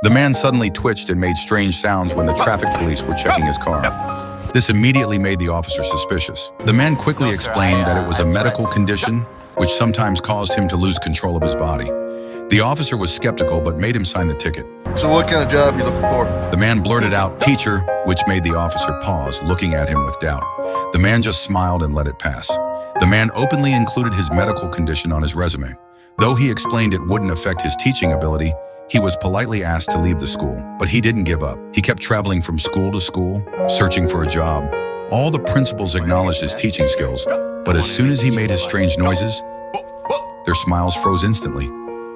The man suddenly twitched and made strange sounds when the traffic police were checking his car. This immediately made the officer suspicious. The man quickly explained that it was a medical condition which sometimes caused him to lose control of his body. The officer was skeptical but made him sign the ticket. So what kind of job are you looking for? The man blurted out, "Teacher," which made the officer pause, looking at him with doubt. The man just smiled and let it pass. The man openly included his medical condition on his resume. Though he explained it wouldn't affect his teaching ability, he was politely asked to leave the school. But he didn't give up. He kept traveling from school to school, searching for a job. All the principals acknowledged his teaching skills, but as soon as he made his strange noises, their smiles froze instantly.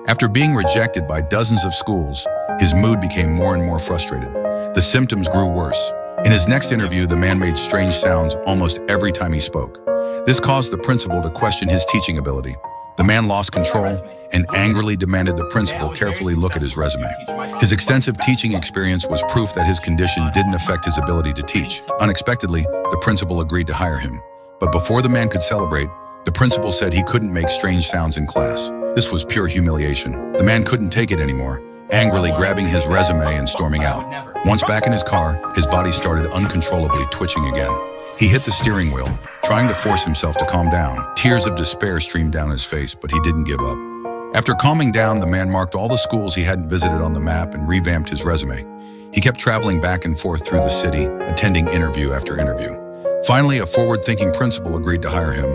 After being rejected by dozens of schools, his mood became more and more frustrated. The symptoms grew worse. In his next interview, the man made strange sounds almost every time he spoke. This caused the principal to question his teaching ability. The man lost control and angrily demanded the principal carefully look at his resume. His extensive teaching experience was proof that his condition didn't affect his ability to teach. Unexpectedly, the principal agreed to hire him. But before the man could celebrate, the principal said he couldn't make strange sounds in class. This was pure humiliation. The man couldn't take it anymore, angrily grabbing his resume and storming out. Once back in his car, his body started uncontrollably twitching again. He hit the steering wheel, trying to force himself to calm down. Tears of despair streamed down his face, but he didn't give up. After calming down, the man marked all the schools he hadn't visited on the map and revamped his resume. He kept traveling back and forth through the city, attending interview after interview. Finally, a forward-thinking principal agreed to hire him.